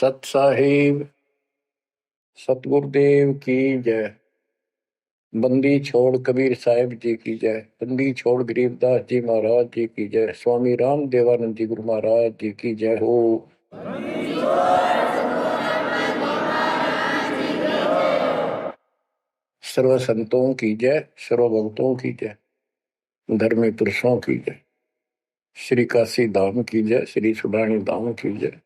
सत साहिब सतगुरुदेव की जय। बंदी छोड़ कबीर साहिब जी की जय। बंदी छोड़ गरीबदास जी महाराज जी की जय। स्वामी राम देवानंद जी गुरु महाराज जी की जय हो। सर्व संतों की जय, सर्व भक्तों की जय, धर्मी पुरुषों की जय। श्री काशी धाम की जय, श्री सुडानी धाम की जय,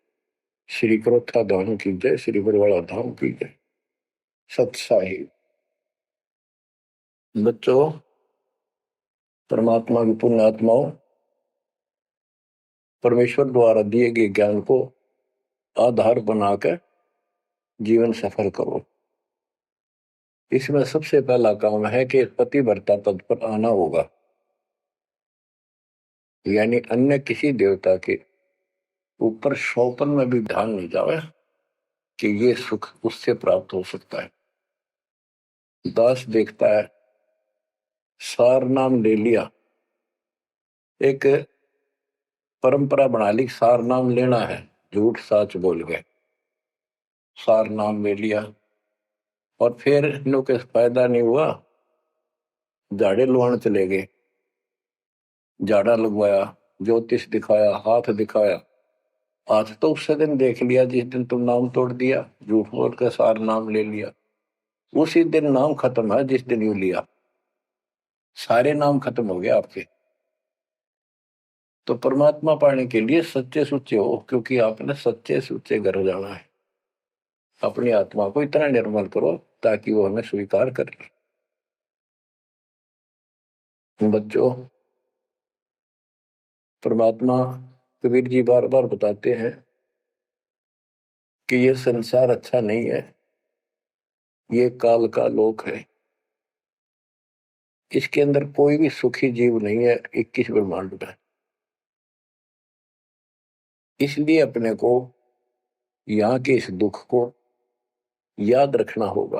श्री क्रोथा धाम की जय, श्री बरवाड़ा धाम की जय। सत साहिब बच्चों, परमात्मा की पुण्य आत्माओं, परमेश्वर द्वारा दिए गए ज्ञान को आधार बनाकर जीवन सफल करो। इसमें सबसे पहला काम है कि पतिव्रता पद पर आना होगा, यानी अन्य किसी देवता के ऊपर शौपन में भी ध्यान नहीं जावे कि ये सुख उससे प्राप्त हो सकता है। दास देखता है, सार नाम ले लिया, एक परंपरा बना ली, सार नाम लेना है, झूठ साच बोल गए, सार नाम ले लिया और फिर इनों के फायदा नहीं हुआ, झाड़े लुआने चले गए, झाड़ा लगवाया, ज्योतिष दिखाया, हाथ दिखाया। आज तो उस दिन देख लिया जिस दिन तुम नाम तोड़ दिया, झूठ बोल कर सार नाम ले लिया, उसी दिन नाम खत्म है जिस दिन यू लिया, सारे नाम खत्म हो गए आपके। तो परमात्मा पाने के लिए सच्चे सुच्चे हो, क्योंकि आपने सच्चे सुच्चे घर जाना है। अपनी आत्मा को इतना निर्मल करो ताकि वो हमें स्वीकार कर ले। बच्चों, परमात्मा कबीर जी बार बार बताते हैं कि ये संसार अच्छा नहीं है, ये काल का लोक है, इसके अंदर कोई भी सुखी जीव नहीं है 21 ब्रह्मांड में। इसलिए अपने को यहाँ के इस दुख को याद रखना होगा।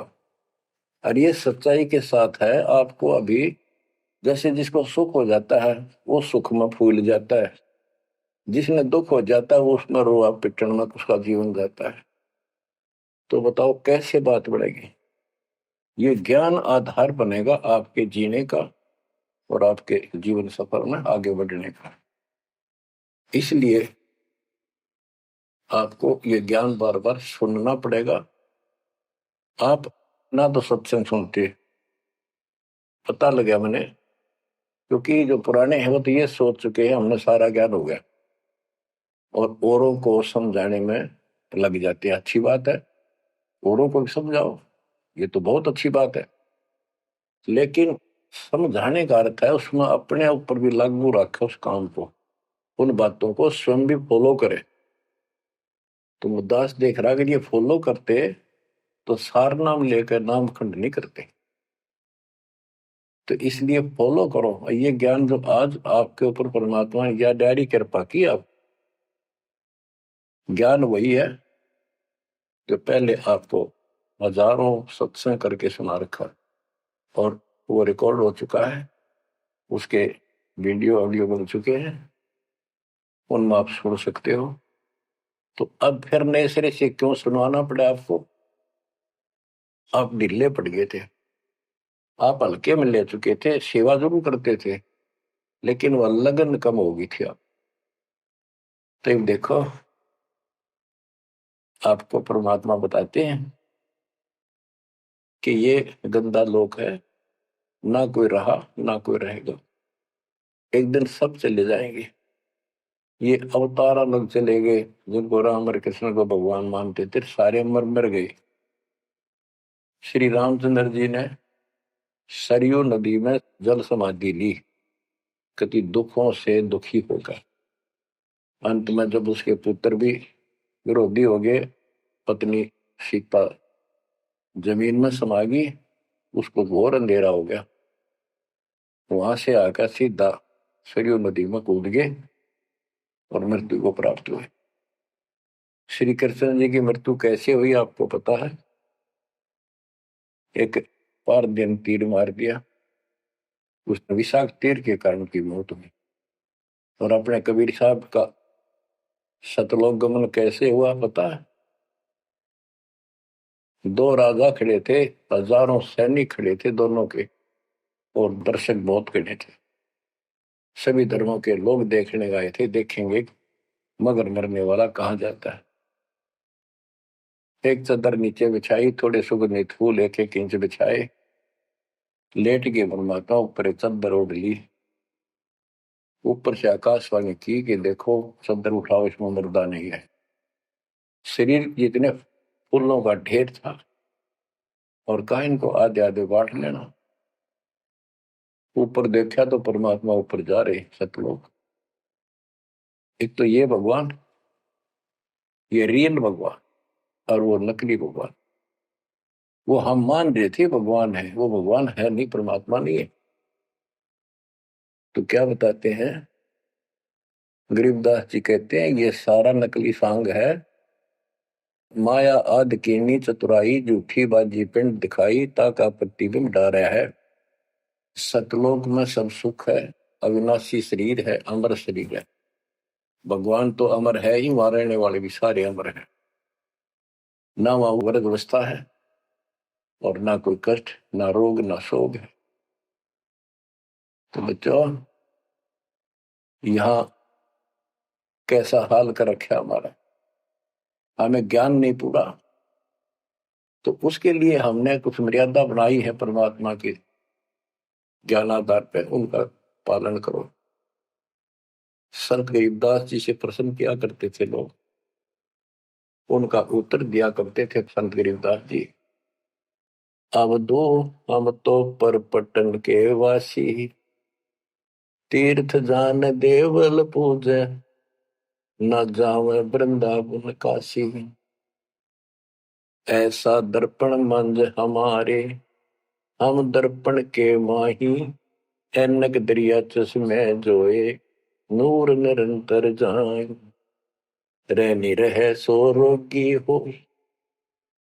और ये सच्चाई के साथ है, आपको अभी जैसे जिसको सुख हो जाता है वो सुख में फूल जाता है, जिसने दुख हो जाता है वो उसमें रोआ पिटन में उसका जीवन जाता है। तो बताओ कैसे बात बढ़ेगी? ये ज्ञान आधार बनेगा आपके जीने का और आपके जीवन सफर में आगे बढ़ने का। इसलिए आपको ये ज्ञान बार बार सुनना पड़ेगा। आप ना तो सत्संग सुनते, पता लगा मैंने, क्योंकि जो पुराने हैं वो तो ये सोच चुके हैं हमने सारा ज्ञान हो गया और औरों को समझाने में लग जाते हैं। अच्छी बात है, औरों को भी समझाओ, ये तो बहुत अच्छी बात है, लेकिन समझाने का अर्थ है उसमें अपने ऊपर भी लागू रखे उस काम को, उन बातों को स्वयं भी फॉलो करे। तो मुद्दास देख रहा अगर ये फॉलो करते तो सार नाम लेकर नाम खंड नहीं करते। तो इसलिए फॉलो करो ये ज्ञान जो आज आपके ऊपर परमात्मा ने या डायरी कृपा की। आप ज्ञान वही है जो पहले आपको हजारों सत्संग करके सुना रखा और वो रिकॉर्ड हो चुका है, उसके वीडियो ऑडियो बन चुके हैं, उनमें आप सुन सकते हो। तो अब फिर नए सिरे से क्यों सुनवाना पड़ा आपको? आप ढीले पड़ गए थे, आप हल्के में ले चुके थे, सेवा जरूर करते थे लेकिन वह लगन कम हो गई थी। आप तो देखो, आपको परमात्मा बताते हैं कि ये गंदा लोक है, ना कोई रहा ना कोई रहेगा, एक दिन सब चले जाएंगे। ये अवतार अलग चले गए, जिनको राम और कृष्ण को भगवान मानते थे सारे मर मर गए। श्री रामचंद्र जी ने सरयू नदी में जल समाधि ली, कति दुखों से दुखी होकर। अंत में जब उसके पुत्र भी विरोधी हो गए, पत्नी सीता जमीन में समा गई, उसको घोर अंधेरा हो गया, वहां से आकर सीधा सरयू नदी में कूद गए और मृत्यु को प्राप्त हुए। श्री कृष्ण जी की मृत्यु कैसे हुई आपको पता है? एक पार दिन तीर मार दिया, उसने विषाक्त तीर के कारण की मौत हुई। और अपने कबीर साहब का सतलोक गमन कैसे हुआ पता है? दो राजा खड़े थे, हजारों सैनिक खड़े थे दोनों के, और दर्शक बहुत खड़े थे। सभी धर्मों के लोग देखने गए थे, देखेंगे मगर मरने वाला कहाँ जाता है। एक चादर नीचे बिछाई, थोड़े सुगंधित फूल एक एक इंच बिछाए, लेट के परमात्मा ऊपर एक चादर ओढ़ ली। ऊपर से आकाशवाणी की कि देखो चादर उठाओ, इसमें मुर्दा नहीं है। शरीर जितने फूलों का ढेर था, और कहा इनको आधे आधे बांट लेना। ऊपर देखा तो परमात्मा ऊपर जा रहे सतलोक। एक तो ये भगवान, ये रियल भगवान, और वो नकली भगवान। वो हम मान रहे थे भगवान है, वो भगवान है नहीं, परमात्मा नहीं है। तो क्या बताते हैं गरीबदास जी, कहते हैं ये सारा नकली सांग है। माया आद कीनी चतुराई, झूठी बाजी पिंड दिखाई, ताका प्रतिबिंब डारा है। सतलोक में सब सुख है, अविनाशी शरीर है, अमर शरीर है। भगवान तो अमर है ही, वहां रहने वाले भी सारे अमर हैं। ना वहां वर्ग अवस्था है, और ना कोई कष्ट, ना रोग, ना शोक है। तो बच्चों, यहाँ कैसा हाल कर रखा हमारा, हमें ज्ञान नहीं पूरा, तो उसके लिए हमने कुछ मर्यादा बनाई है परमात्मा के ज्ञानाधार पे, उनका पालन करो। संत गरीबदास जी से प्रश्न किया करते थे लोग, उनका उत्तर दिया करते थे संत गरीबदास जी। अब दो हम तो पर पटन के वासी, तीर्थ जान देवल पूजे, न जावे वृंदावन काशी। ऐसा दर्पण मंज हमारे, हम दर्पण के माही, ऐनक दरिया चश्मे जोए, नूर निरंतर जाए। रहनी रहे सो रोगी हो,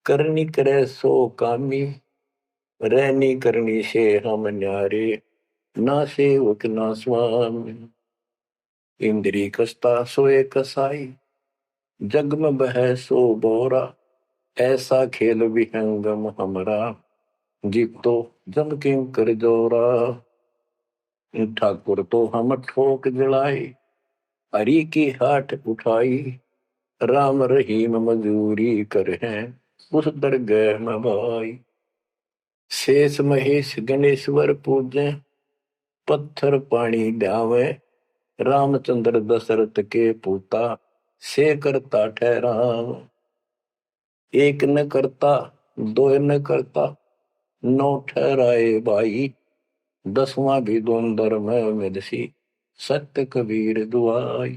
करनी करे सो कामी, रहनी करनी से हम न्यारे, ना सेवक ना स्वामी। इंद्री कसता सोए कसाई, जग में बह सो बोरा, ऐसा खेल विहंगम हमरा, जीत तो जम किं कर जोरा। ठाकुर तो हम ठोक जलाई, हरि की हाट उठाई, राम रहीम मजूरी कर हैं, उस दरगह में भाई। शेष महेश गणेश्वर पूजे, पत्थर पानी ध्यावे, रामचंद्र दशरथ के पूता, से करता ठहराव। एक न करता, दो न करता, नौ ठहराए भाई, दसवां भी द्वंद्व में मिलसी, सत्य कबीर दुआई।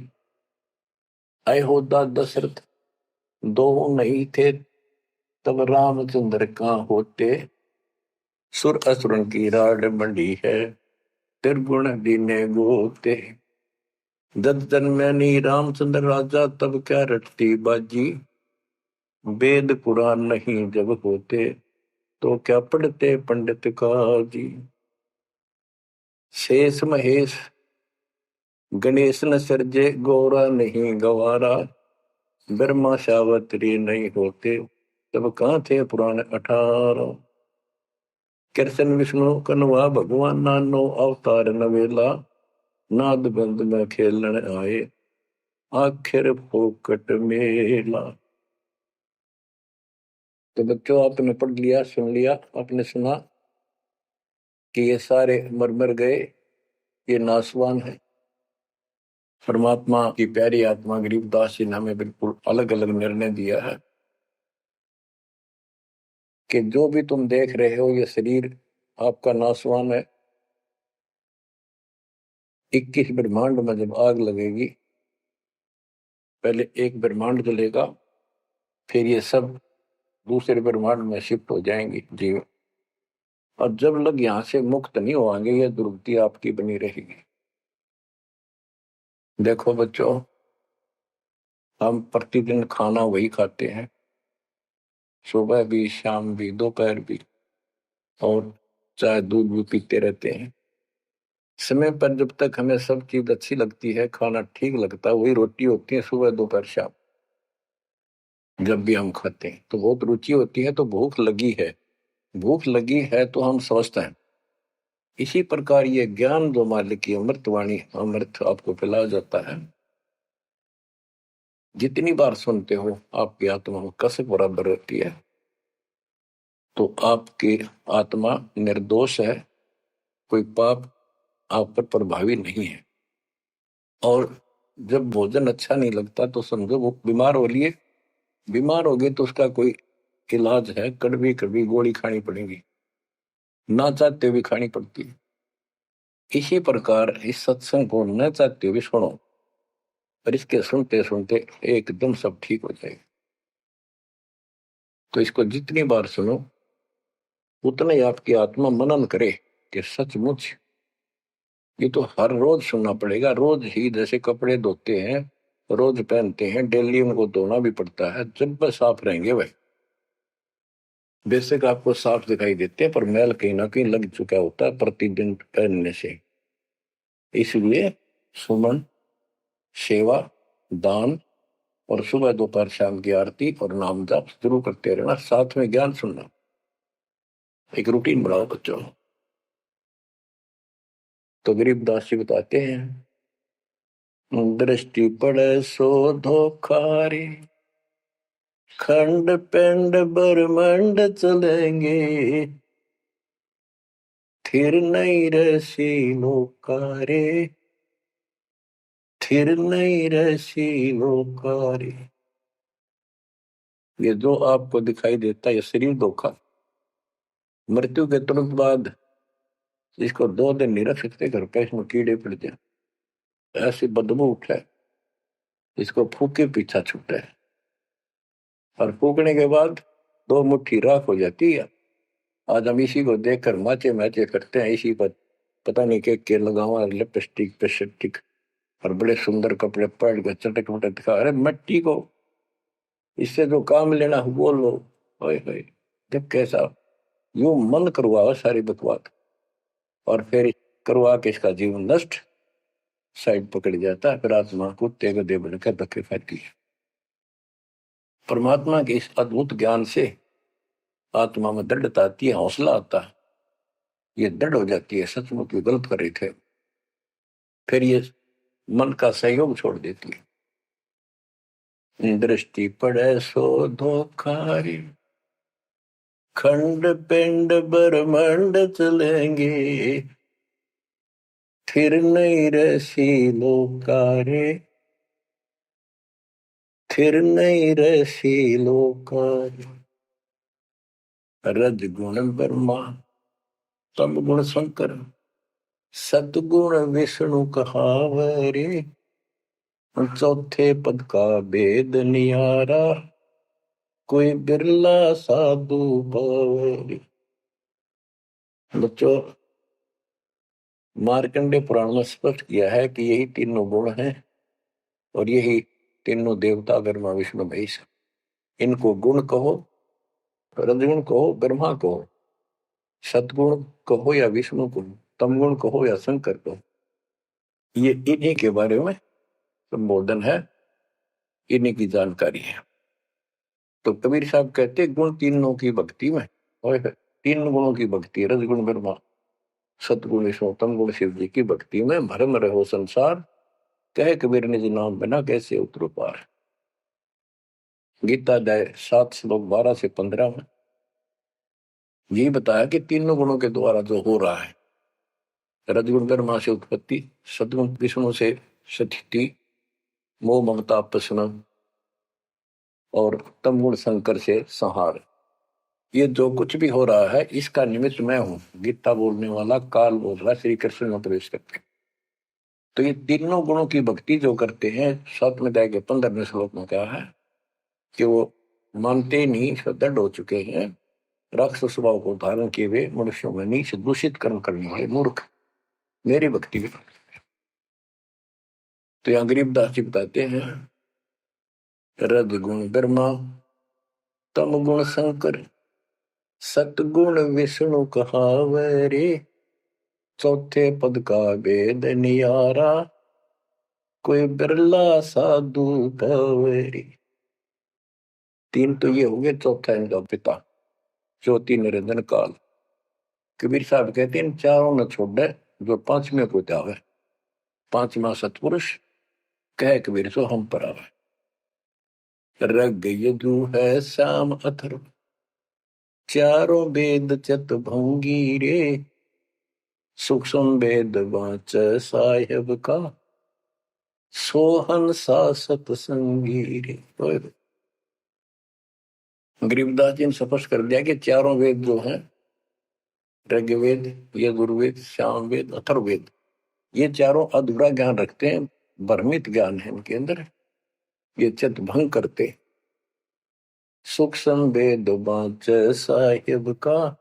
अयोध्या दशरथ दो नहीं थे, तब रामचंद्र का होते, सुर असुरन की राड मंडी है, त्रिगुण दीने गोते। जब जन्मनी रामचंद्र राजा, तब क्या रटती बाजी, वेद पुराण नहीं जब होते, तो क्या पढ़ते पंडित काजी। शेष महेश गणेश न सर्जे, गौरा नहीं गवारा, ब्रह्मा सावत्री नहीं होते, तब कहाँ थे पुराण 18। कृष्ण विष्णु कन्वा भगवान, नानो अवतार नवेला, नाद बंद में खेलन आए, आखिर फोकट मेला। तो बच्चों, आपने पढ़ लिया, सुन लिया, आपने सुना कि ये सारे मर मर गए, ये नासवान है। परमात्मा की प्यारी आत्मा गरीबदास जी ने हमें बिल्कुल अलग अलग निर्णय दिया है कि जो भी तुम देख रहे हो, ये शरीर आपका नासवान है। 21 ब्रह्मांड में जब आग लगेगी, पहले एक ब्रह्मांड जलेगा, फिर ये सब दूसरे ब्रह्मांड में शिफ्ट हो जाएंगे जीव। और जब लोग यहाँ से मुक्त नहीं होंगे, ये दुर्गति आपकी बनी रहेगी। देखो बच्चों, हम प्रतिदिन खाना वही खाते हैं, सुबह भी, शाम भी, दोपहर भी, और चाय दूध भी पीते रहते हैं। समय पर जब तक हमें सब चीज अच्छी लगती है, खाना ठीक लगता है, वही रोटी होती है सुबह दोपहर शाम। जब भी हम खाते हैं तो बहुत रुचि होती है, तो भूख लगी है, भूख लगी है तो हम समझते हैं। इसी प्रकार ये ज्ञान जो मालिक की अमृतवाणी, अमृत आपको पिलाया जाता है, जितनी बार सुनते हो आपकी आत्मा में कसक बराबर रहती है। तो आपकी आत्मा निर्दोष है, कोई पाप आप पर प्रभावी नहीं है। और जब भोजन अच्छा नहीं लगता तो समझो वो बीमार हो लिए, बीमार हो गए तो उसका कोई इलाज है, कड़वी कड़वी गोली खानी पड़ेगी, ना चाहते हुए खानी पड़ती है। इसी प्रकार इस सत्संग को न चाहते हुए सुनो, और इसके सुनते सुनते एकदम सब ठीक हो जाएगा। तो इसको जितनी बार सुनो उतना ही आपकी आत्मा मनन करे कि सचमुच ये तो हर रोज सुनना पड़ेगा। रोज ही जैसे कपड़े धोते हैं, रोज पहनते हैं, डेली उनको धोना भी पड़ता है, जब वह साफ रहेंगे वह बेशक आपको साफ दिखाई देते हैं, पर मैल कहीं ना कहीं लग चुका होता है प्रतिदिन पहनने से। इसलिए सुमन, सेवा, दान और सुबह दोपहर शाम की आरती और नाम जाप जरूर करते रहना, साथ में ज्ञान सुनना। एक रूटीन बनाओ बच्चों। तो गरीबदास जी बताते हैं, दृष्टि पड़े सो धोखा रे, खंड पिंड ब्रह्मंड चलेंगे, थिर नहीं रसी लोकारे, थिर नहीं रसी लोकारे। ये जो आपको दिखाई देता है ये शरीर धोखा, मृत्यु के तुरंत बाद इसको 2 दिन नहीं रख सकते घर पे, इसमें कीड़े पड़ जाए, ऐसी बदबू उठे, इसको फूके पीछा छूटे, और फूकने के बाद 2 मुट्ठी राख हो जाती है। आज हम इसी को देखकर माचे मैचे करते हैं, इसी पर पता नहीं के लगावा, लिपस्टिक पेस्टिक और बड़े सुंदर कपड़े पहन कर चटक मटक दिखा। अरे मिट्टी को, इससे जो काम लेना वो लो। ओए होए, जब कैसा यूं मन करवाओ सारी बकवास, और फिर करवा के इसका जीवन नष्ट, साइड पकड़ जाता है, फिर आत्मा कुत्ते गधे बनकर धक्के खाती है। परमात्मा के इस अद्भुत ज्ञान से आत्मा में दृढ़ता आती है, हौसला आता है, ये दृढ़ हो जाती है सचमुच ये गलत कर रहे थे, फिर ये मन का सहयोग छोड़ देती है। दृष्टि पड़े सो धोखारी, खंड पिंड ब्रह्मंड चलेंगे, फिर नहीं रसी लोकारे, फिर नहीं रसी लोकारे। रज गुण ब्रह्मा, तम गुण शंकर, सतगुण विष्णु कहावरे, चौथे पद का भेद नियारा, कोई बिरला साधु पावरी। बच्चों, मार्कंडे पुराण में स्पष्ट किया है कि यही तीनों गुण हैं, और यही तीनों देवता ब्रह्मा विष्णु महेश। इनको गुण कहो, रजगुण कहो, ब्रह्मा कहो, सतगुण कहो या विष्णु कहो, तमगुण कहो या शंकर कहो, ये इन्हीं के बारे में संबोधन है, इन्हीं की जानकारी है। तो कबीर साहब कहते गुण तीनों की भक्ति में, और 3 गुणों की भक्ति, रजगुण ब्रह्मा, सतगुण विष्णु, तमगुण शिव जी की भक्ति में भरम रहो संसार, कहे कबीर निज नाम बिना कैसे उतरो पार। गीता अध्याय 7 श्लोक 12 से 15 में यही बताया कि तीनों गुणों के द्वारा जो हो रहा है, रजगुण ब्रह्मा से उत्पत्ति, सतगुण विष्णु से स्थिति, मोह ममता प्रश्न, और तमगुण शंकर से संहार। ये जो कुछ भी हो रहा है इसका निमित्त मैं हूं, गीता बोलने वाला काल बोल रहा, श्री कृष्ण में प्रवेश करते। तो ये तीनों गुणों की भक्ति जो करते हैं, 7वें अध्याय के 15वें श्लोक में कहा है कि वो मानते नहीं, दृढ़ हो चुके हैं, राक्षस स्वभाव को धारण किए हुए मनुष्यों में नीच दूषित कर्म करने वाले मूर्ख मेरी भक्ति भी। तो यहाँ गरीबदास जी बताते हैं, रज गुण ब्रह्मा, तम गुण शंकर, सतगुण विष्णु कहावरे, चौथे पद का भेद नियारा, कोई बिरला साधु पावरी। तीन तो ये हो गए, चौथा इनका पिता, ज्योति निरंजन काल। कबीर साहब कहते हैं इन चारों न छोड़े जो पांचवें को जावे, पांचवा सतपुरुष कह कबीर सो हम पर आवे। रग यदु है श्याम अथर्व, चारों वेद चत भंगी रे, सूक्ष्म वेद वाच साहेब का, सोहन सा सतसंगी रे। गरीबदास जी ने स्पष्ट कर दिया कि चारों वेद जो हैं, ऋग्वेद, यजुर्वेद, सामवेद, अथर्ववेद, ये चारों अधूरा ज्ञान रखते हैं, भ्रमित ज्ञान है इनके अंदर, ये चित भंग करते। सूक्ष्म वेद वाच साहिब का,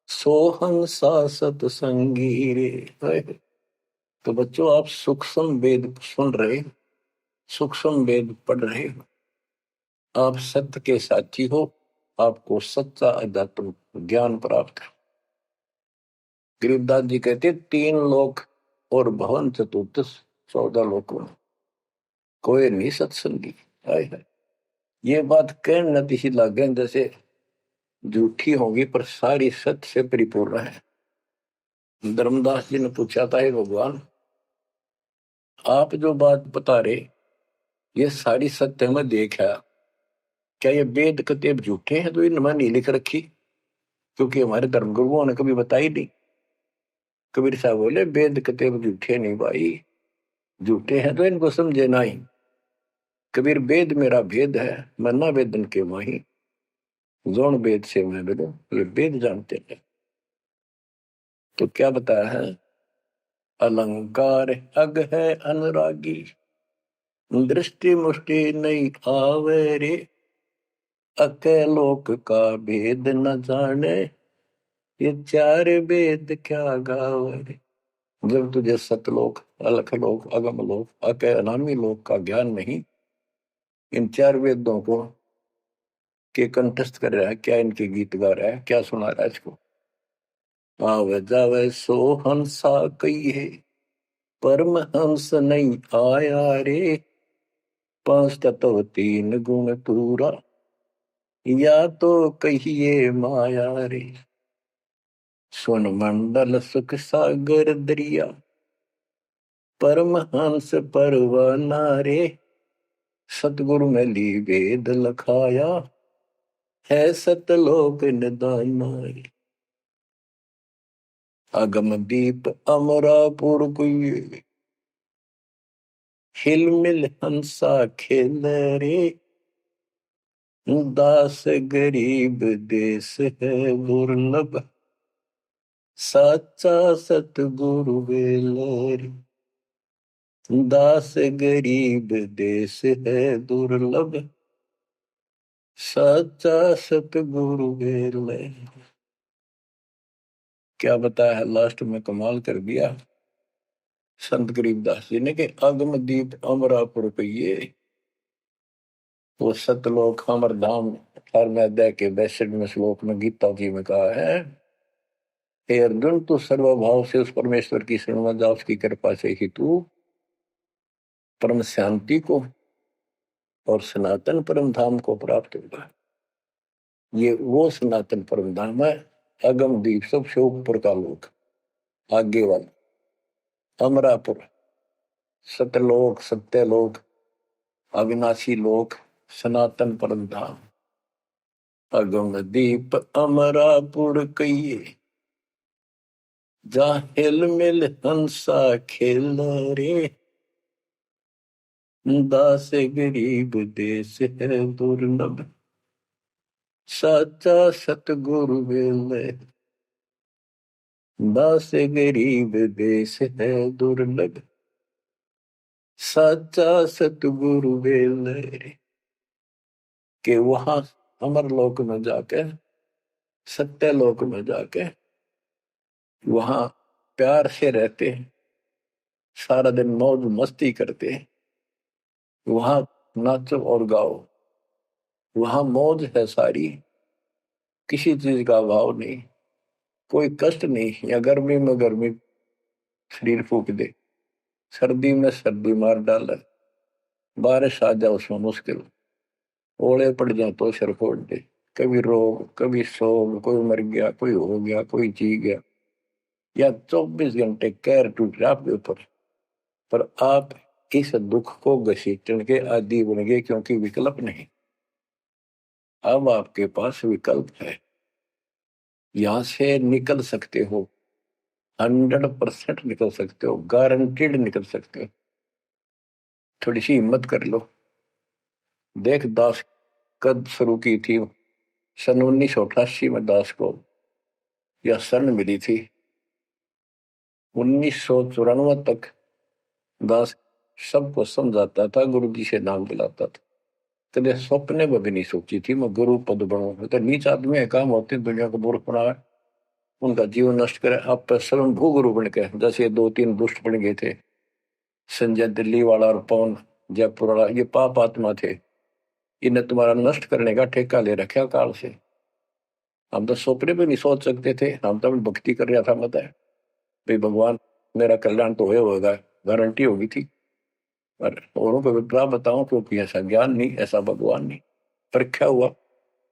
सोहन सा सतसंगी रे। तो बच्चों आप सूक्ष्म वेद सुन रहे, सूक्ष्म वेद पढ़ रहे, आप सत्य के साथी हो, आपको सच्चा अध्यात्म ज्ञान प्राप्त है। गरीबदास जी कहते तीन लोक और भवन चतुर्दश, 14 लोकों में कोई नहीं सत्संगी। है ये बात कहने नती सी लागे जैसे झूठी होगी पर सारी सत्य से परिपूर्ण है। धर्मदास जी ने पूछा था हे भगवान, आप जो बात बता रहे ये सारी सत्य में देखा, क्या ये वेद कतेब झूठे हैं तो इनमें नहीं लिख रखी? क्योंकि हमारे धर्म गुरुओं ने कभी बताई नहीं। कबीर साहब बोले वेद कतेब झूठे नहीं भाई, झूठे हैं तो इनको समझे नहीं। कबीर वेद मेरा भेद है, मैं ना वेदन के माही, जोन वेद से मैं मिलूं, ये वेद जानते हैं। तो क्या बताया है? अलंकार अग है अनुरागी, दृष्टि मुष्टि नहीं आवे रे, अके लोक का भेद न जाने, ये चार वेद क्या गावे रे। जब तुझे सतलोक, अलख लोक, अगम लोक, अके अनामी लोक का ज्ञान नहीं, इन चार वेदों को के कंठस्थ कर रहा है, क्या इनके गीत गा रहा है, क्या सुना रहा है इसको? आवे जावे सो हंसा कहिए, परम हंस नहीं आया रे, पांच तत्व तीन गुण पूरा, या तो कहिए माया रे। सुन मंडल सुख सागर दरिया, परम हंस परवाना रे, सतगुरु में ली वेद लखाया, है सतलोक निदाना रे। अगम दीप अमरापुर कुए, हिल मिल हंसा खेल रे, दास गरीब देश है दुर्लभ, साचा सतगुरु बेलरी। दास गरीब देश है दुर्लभ, साचा सतगुरु बेलरी। क्या बताया लास्ट में, कमाल कर दिया संत गरीबदास जी ने कि अगम दीप अमरापुर पहिए, वो सतलोक अमर धाम 18वें अध्याय के 62वें श्लोक में गीता जी में कहा है, हे अर्जुन तू सर्वभाव से उस परमेश्वर की शरण में जा, उसकी कृपा से ही तू परम शांति को और सनातन परम धाम को प्राप्त होगा। ये वो सनातन परम धाम है, अगम दीप सबसे ऊपर का लोक, आगे वाला अमरापुर, सतलोक, सत्यलोक, अविनाशी लोक, सनातन परम धाम। अगम दीप अमरापुर कहिए, जा हिल मिल हंसा खेल रे, दास गरीब देश है दुर्लभ, साचा सतगुरु बेले। दास गरीब देश है दुर्लभ, साचा सतगुरु बेले। के वहां अमर लोक में जाके, सत्य लोक में जाके वहां प्यार से रहते हैं, सारा दिन मौज मस्ती करते हैं, वहां नाचो और गाओ, वहां मौज है सारी, किसी चीज का अभाव नहीं, कोई कष्ट नहीं। या गर्मी में गर्मी शरीर फूक दे, सर्दी में सर्दी मार डाले, बारिश आ जाए उसमें मुश्किल, ओले पड़ जाए तो सिर फोड़ दे। कभी रोग, कभी शोक, कोई मर गया, कोई हो गया, कोई जी गया, या 24 घंटे कहर टूट रहा आपके ऊपर, पर आप इस दुख को घसीटने के आदी बन गए, क्योंकि विकल्प नहीं। अब आपके पास विकल्प है, यहां से निकल सकते हो, 100% निकल सकते हो, गारंटीड निकल सकते हो। थोड़ी सी हिम्मत कर लो। देख, दास कब शुरू की थी? सन 1988 में दास को यह शरण मिली थी। 1994 तक दास सबको समझाता था, गुरु जी से नाम दिलाता था। कदे सपने में भी नहीं सोची थी मैं गुरु पद बनूं। तो नीच आदमी है, काम होते दुनिया को मूर्ख बनाए, उनका जीवन नष्ट करे, आप स्वयं भू गुरु बन के, जैसे 2-3 दुष्ट बन गए थे, संजय दिल्ली वाला और पवन जयपुर वाला, ये पाप आत्मा थे। इन्हें तुम्हारा नष्ट करने का ठेका ले रखा काल से। हम तो सपने भी नहीं सोच सकते थे। हम तो भक्ति कर रहा था, मत है भाई भगवान मेरा कल्याण तो होगा, गारंटी होगी थी। पर औरों को विप्रा बताऊं, क्योंकि ऐसा ज्ञान नहीं, ऐसा भगवान नहीं। परीक्षा हुआ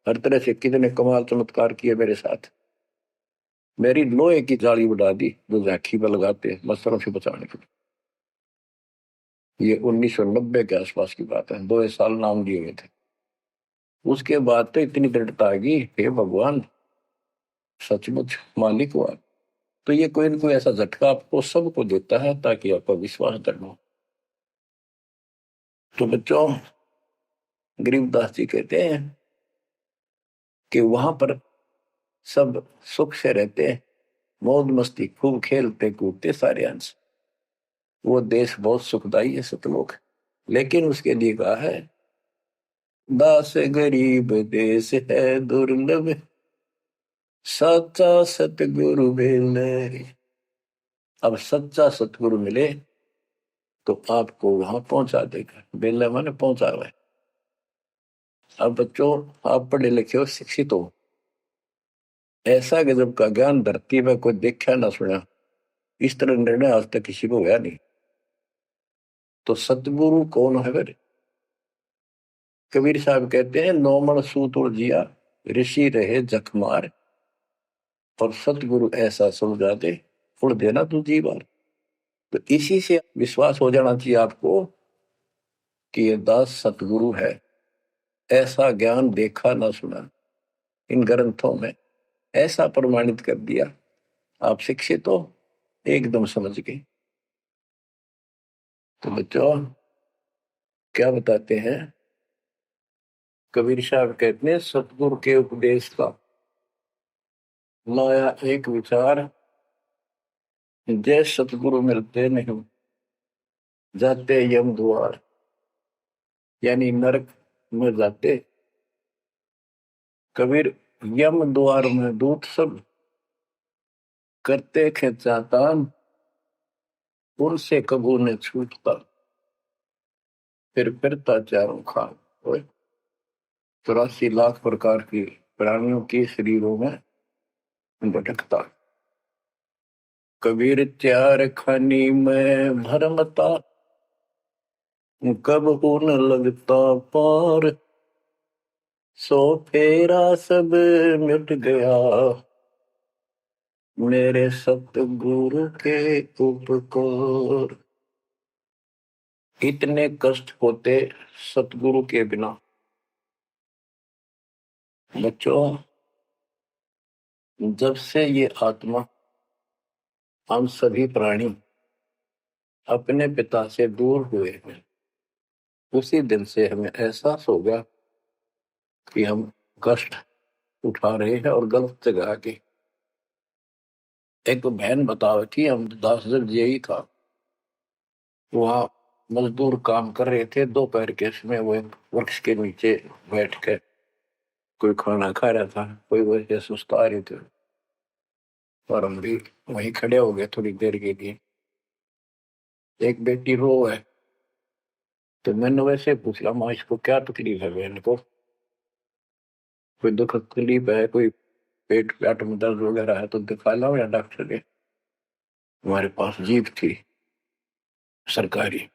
हर तरह से, कितने कमाल चमत्कार किए मेरे साथ। मेरी लोहे की जाली उड़ा दी, जो राखी पर लगाते हैं मच्छरों से बचाने के लिए। ये 1990 के आसपास की बात है, 2 साल नाम दिए हुए थे। उसके बाद तो इतनी दृढ़ता आ गई, हे भगवान सचमुच मालिक हुआ। तो ये कोई न कोई ऐसा झटका आपको सबको देता है, ताकि आपका विश्वास दृढ़ हो। तो बच्चों, गरीबदास जी कहते हैं कि वहां पर सब सुख से रहते हैं, मौज मस्ती, खूब खेलते कूदते सारे अंश। वो देश बहुत सुखदाई है, सतलोक। लेकिन उसके लिए कहा है, दास गरीब देश है दुर्लभ, सच्चा सतगुरु मिले। अब सच्चा सतगुरु मिले तो आपको वहां पहुंचा देगा। बेला माने पहुंचा हुआ है। अब बच्चों, आप पढ़े लिखे हो, शिक्षित हो, ऐसा गजब का ज्ञान धरती में कोई देखा ना सुना, इस तरह निर्णय आज तक किसी को हुआ नहीं। तो सतगुरु कौन है फिर? कबीर साहब कहते हैं, नौमण सूत और जिया, ऋषि रहे जखमार, और सतगुरु ऐसा समझा दे, उड़ देना तू जी बार। तो इसी से विश्वास हो जाना चाहिए आपको कि ये दास सतगुरु है। ऐसा ज्ञान देखा ना सुना, इन ग्रंथों में ऐसा प्रमाणित कर दिया, आप शिक्षित हो, एकदम समझ गए। तो बच्चों, क्या बताते हैं कबीर साहब? कहते हैं, सतगुरु के उपदेश का लाया एक विचार, जय सतगुरु मिलते नहीं जाते यम द्वार। यानी नरक में जाते कबीर, यम द्वार में दूत सब करते खेचातान, उनसे कबू ने छूटता, फिर फिरता चारों खान। 84 लाख प्रकार की प्राणियों के शरीरों में भटकता। कबीर चार खानी में भरमता, कब हो न लगता पार, सो फेरा सब मिट गया, मेरे सतगुरु के उपकार। इतने कष्ट होते सतगुरु के बिना। बच्चों, जब से ये आत्मा, हम सभी प्राणी अपने पिता से दूर हुए हैं, उसी दिन से हमें एहसास हो गया कि हम कष्ट उठा रहे हैं, और गलत जगह के। एक तो बहन बता रही थी, हम 10 दिन यही था, वहां मजदूर काम कर रहे थे, दोपहर के समय वो एक वृक्ष के नीचे बैठ कर कोई खाना खा रहा था, कोई वैसे सुस्ता रहे थे, और हम भी वहीं खड़े हो गए थोड़ी देर के लिए। एक बेटी रो है, तो मैंने वैसे पूछा, माँ इसको क्या तकलीफ है? बहन को कोई दुख तकलीफ है, कोई पेट पेट में दर्द वगैरह है तो दिखा लाओ या डॉक्टर के। हमारे पास जीप थी सरकारी।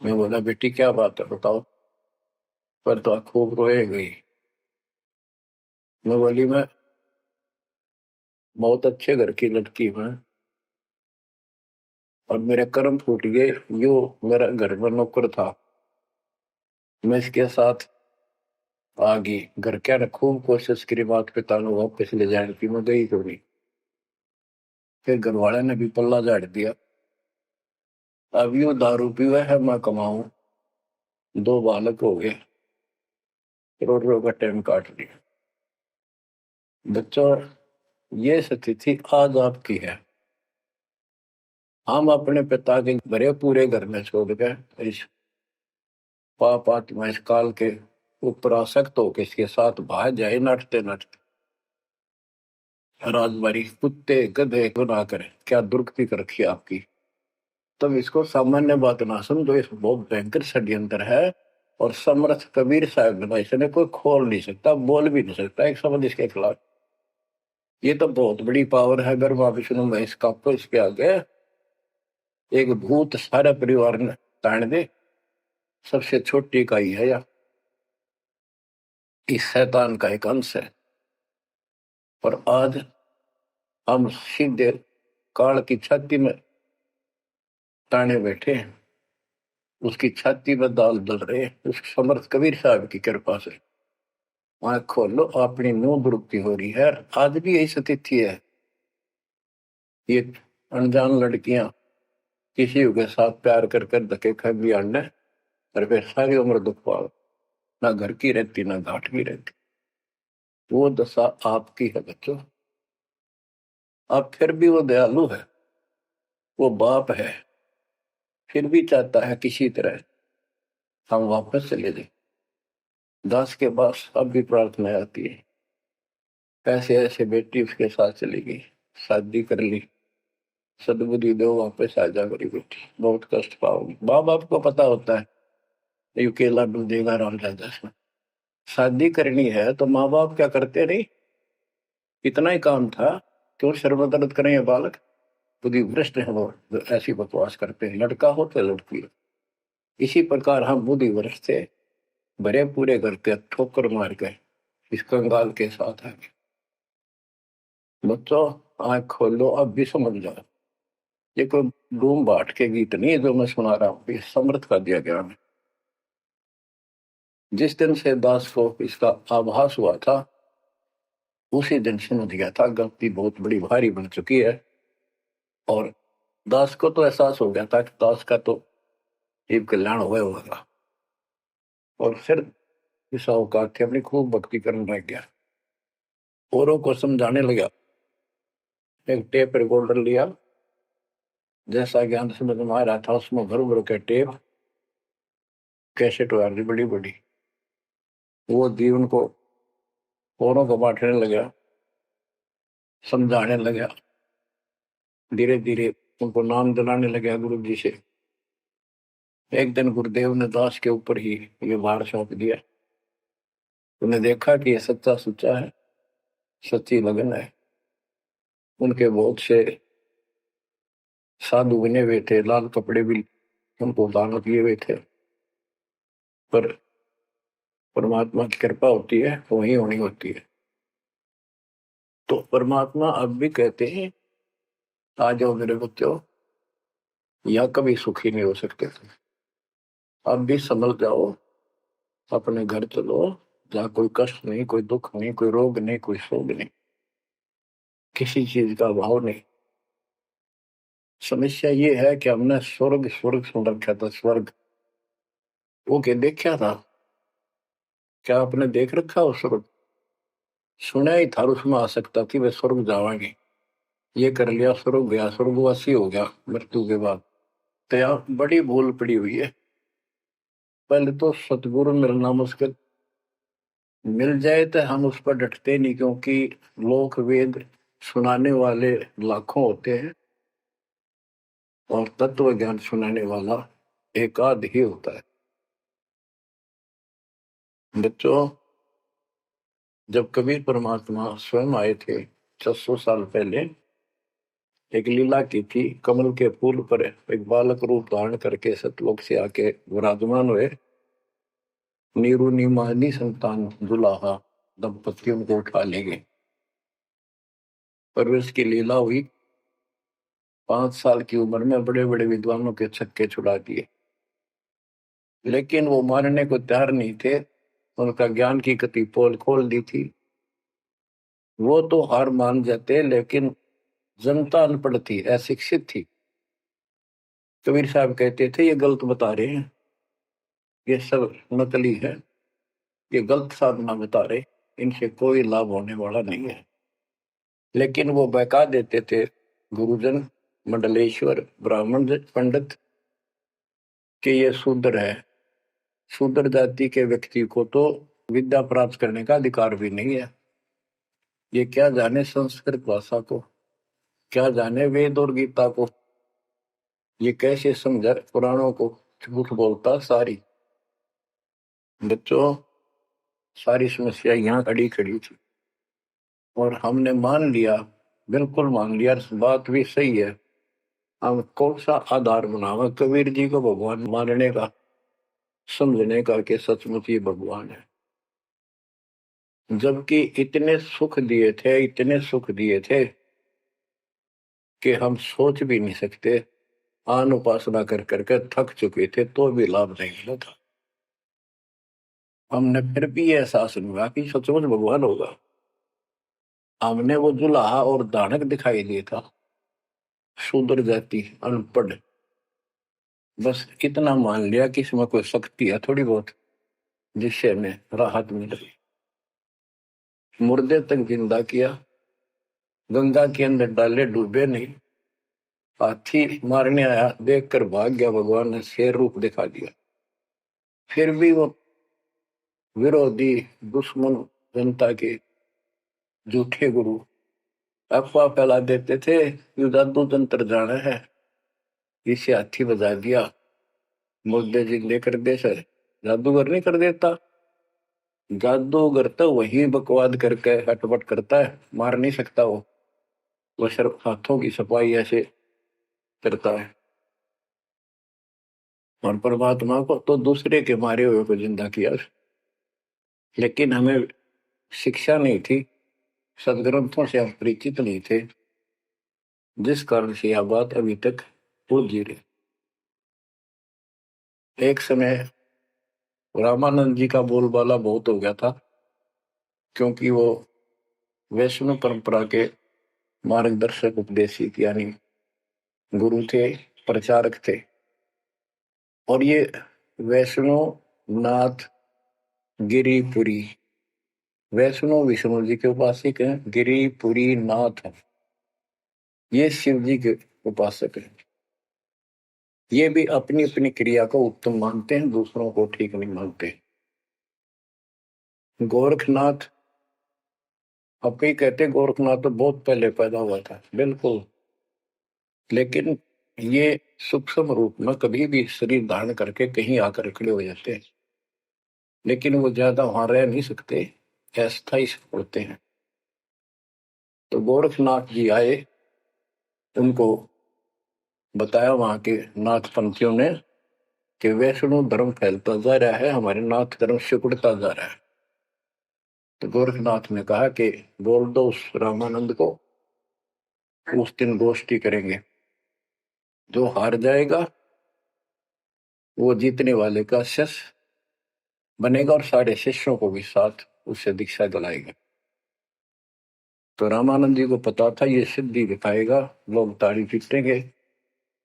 मैं बोला, बेटी क्या बात है बताओ। पर तो खूब रोए गई। मैं बोली मैं बहुत अच्छे घर की लड़की हूँ और मेरे कर्म फूट गए। यो मेरा घर में नौकर था, मैं इसके साथ आ गई। घर क्या ने खूब कोशिश करी माता पिता ने वापस ले जाने की, मैं गई तो नहीं। फिर घर वाले ने भी पल्ला झाड़ दिया। अब यो दारू पीवा है, मैं कमाऊं, दो बालक हो गए, रोड रोड का टाइम काट लिया। बच्चों, ये स्थिति आज आपकी है। हम अपने पिता के भरे पूरे घर में छोड़ के इस पाप आत्मा इस काल के ऊपर आसक्त हो के इसके साथ भाग जाए नटते नटते। राजबारी कुत्ते गधे गुनाह करे, क्या दुर्गति कर रखी है आपकी। तब इसको सामान्य बात ना समझो, इस बहुत भयंकर षड्यंत्र है। और समर्थ कबीर साहब ने इसने कोई खोल नहीं सकता, बोल भी नहीं सकता एक शब्द इसके खिलाफ। ये तो बहुत बड़ी पावर है। अगर वहां विष्णु में इसका तो इसके आगे एक भूत सारे परिवार ने ताण दे, सबसे छोटी इकाई है या इस शैतान का एक अंश है। और आज हम सीधे काल की छाती में ताने बैठे हैं, उसकी छाती में दाल दल रहे हैं उस समर्थ कबीर साहब की कृपा से। आंख खोलो, अपनी नो दुरुक्ति हो रही है। आज भी यही स्थिति है। ये अनजान लड़कियां किसी के साथ प्यार कर कर धक्के खा भी आने, और फिर सारी उम्र दुख पाओ, ना घर की रहती ना घाट की रहती। वो दशा आपकी है बच्चों। अब फिर भी वो दयालु है, वो बाप है, फिर भी चाहता है किसी तरह हम वापस चले जाए। दास के पास अब भी प्रार्थना आती है, ऐसे ऐसे बेटी उसके साथ चली गई, शादी कर ली, सदबुद्धि दो, वापस आ जा मेरी बेटी, बहुत कष्ट पाओगी। माँ बाप को पता होता है ये केला डूब देगा राम राजा से। शादी करनी है तो माँ बाप क्या करते नहीं, इतना ही काम था। क्यों शर्मदर्द करें ये बालक, बुद्धि भ्रष्ट है वो जो ऐसी बकवास करते हैं, लड़का हो तो लड़की हो। इसी प्रकार हम बुद्धि भ्रष्ट थे, भरे पूरे घर के ठोकर मार गए इस कंगाल के साथ आगे। बच्चों, आंख खोलो, अब भी समझ जाओ। ये कोई डूम बाट के गीत नहीं है जो मैं सुना रहा हूँ, ये समर्थ का दिया गया है। जिस दिन से दास को इसका आभास हुआ था, उसी दिन समझ गया था गलती बहुत बड़ी भारी बन चुकी है। और दास को तो एहसास हो गया था कि दास का तो जीव कल्याण हुआ होगा। और फिर इस अवकाश के अपनी खूब भक्ति करने लग गया, औरों को समझाने लगा। एक टेप रिकॉर्डर लिया, जैसा ज्ञान समझ में आ रहा था उसमें भर भर के टेप कैसेट वाली बड़ी बड़ी वो दी उनको, औरों को बांटने लगा, समझाने लगा। धीरे धीरे उनको नाम दिलाने लगा गुरु जी से। एक दिन गुरुदेव ने दास के ऊपर ही ये भार सौंप दिया। उन्हें देखा कि ये सच्चा सुच्चा है, सच्ची लगन है। उनके बहुत से साधु बने हुए थे, लाल कपड़े भी उनको दान दिए हुए थे। पर परमात्मा की कृपा होती है तो वही होनी होती है। तो परमात्मा अब भी कहते हैं, आ जाओ मेरे बच्चों, या कभी सुखी नहीं हो सकते थे। अब भी समझ जाओ, अपने घर चलो, जहाँ कोई कष्ट नहीं, कोई दुख नहीं, कोई रोग नहीं, कोई शोक नहीं, किसी चीज का अभाव नहीं। समस्या ये है कि हमने स्वर्ग स्वर्ग सुन रखा था, स्वर्ग वो के देखा था। क्या आपने देख रखा हो स्वर्ग? सुना ही था, उसमें आ सकता थी वे स्वर्ग जावांगे, ये कर लिया स्वर्ग गया, स्वर्गवासी हो गया मृत्यु के बाद। तो यहाँ बड़ी भूल पड़ी हुई है। पहले तो सतगुरु मिलना मुश्किल, मिल जाए तो हम उस पर डटते नहीं, क्योंकि लोक वेद सुनाने वाले लाखों होते हैं और तत्व ज्ञान सुनाने वाला एक आध ही होता है। बच्चों, जब कबीर परमात्मा स्वयं आए थे 600 साल पहले, एक लीला की थी। कमल के फूल पर एक बालक रूप धारण करके सतलोक से आके विराजमान हुए। नीरू नीमानी संतान दुलाहा दंपतियों को उठा ले गए। परवेश की लीला हुई। 5 साल की उम्र में बड़े बड़े विद्वानों के छक्के छुड़ा दिए, लेकिन वो मानने को तैयार नहीं थे। उनका ज्ञान की गति पोल खोल दी थी। वो तो हार मान जाते, लेकिन जनता अनपढ़ थी, अशिक्षित थी। कबीर साहब कहते थे ये गलत बता रहे हैं, ये सब नकली है, ये गलत साधना बता रहे, इनसे कोई लाभ होने वाला नहीं है। लेकिन वो बहका देते थे गुरुजन, मंडलेश्वर, ब्राह्मण पंडित कि ये शूद्र है। शूद्र जाति के व्यक्ति को तो विद्या प्राप्त करने का अधिकार भी नहीं है। ये क्या जाने संस्कृत भाषा को, क्या जाने वेद और गीता को, ये कैसे समझा पुराणों को। झूठ बोलता सारी। बच्चों, सारी समस्या यहाँ खड़ी खड़ी थी और हमने मान लिया, बिल्कुल मान लिया, बात भी सही है। हम कौन सा आधार बनावा कबीर जी को भगवान मानने का, समझने का कि सचमुच ही भगवान है। जबकि इतने सुख दिए थे, इतने सुख दिए थे कि हम सोच भी नहीं सकते। आन उपासना कर करके थक चुके थे तो भी लाभ नहीं मिला था। हमने फिर भी ये एहसास नहीं हुआ कि सचमुच भगवान होगा। हमने वो जुलाहा और दानक दिखाई दिया था, शूद्र जाति, अनपढ़। बस इतना मान लिया कि इसमें कोई शक्ति है थोड़ी बहुत, जिससे हमें राहत मिल रही। मुर्दे तक जिंदा किया, गंगा के अंदर डाले, डूबे नहीं। हाथी मारने आया, देखकर भाग गया, भगवान ने शेर रूप दिखा दिया। फिर भी वो विरोधी, दुश्मन जनता के झूठे गुरु अफवाह फैला देते थे, यू जादू तंत्र जाना है, इसे हाथी बजा दिया, मुर्दे जिंदे कर दे। सर, जादूगर नहीं कर देता। जादूगर तो वही बकवाद करके हटपट करता है, मार नहीं सकता वो सिर्फ हाथों की सफाई ऐसे करता है। और परमात्मा को तो दूसरे के मारे हुए को जिंदा किया। लेकिन हमें शिक्षा नहीं थी, सदग्रंथों से हम परिचित नहीं थे, जिस कारण से यह बात अभी तक उलझी रही। एक समय रामानंद जी का बोलबाला बहुत हो गया था, क्योंकि वो वैष्णव परंपरा के मार्गदर्शक, उपदेशिक यानी गुरु थे, प्रचारक थे। और ये वैष्णव नाथ गिरिपुरी, वैष्णव विष्णु जी के उपासक हैं, गिरिपुरी नाथ हैं, ये शिव जी के उपासक हैं। ये भी अपनी अपनी क्रिया को उत्तम मानते हैं, दूसरों को ठीक नहीं मानते। गोरखनाथ, अब कई कहते हैं गोरखनाथ तो बहुत पहले पैदा हुआ था, बिल्कुल। लेकिन ये सूक्ष्म रूप में कभी भी शरीर धारण करके कहीं आकर खड़े हो जाते हैं, लेकिन वो ज्यादा वहां रह नहीं सकते, अस्थायी होते हैं। तो गोरखनाथ जी आए, उनको बताया वहां के नाथ पंथियों ने कि वैष्णव धर्म फैलता जा रहा है, हमारे नाथ धर्म सिकुड़ता जा रहा है। तो गोरखनाथ ने कहा कि बोल दो उस रामानंद को, उस दिन गोष्ठी करेंगे, जो हार जाएगा वो जीतने वाले का शिष्य बनेगा और सारे शिष्यों को भी साथ उससे दीक्षा दिलाएगा। तो रामानंद जी को पता था ये सिद्धि दिखाएगा, लोग ताड़ी पीटेंगे,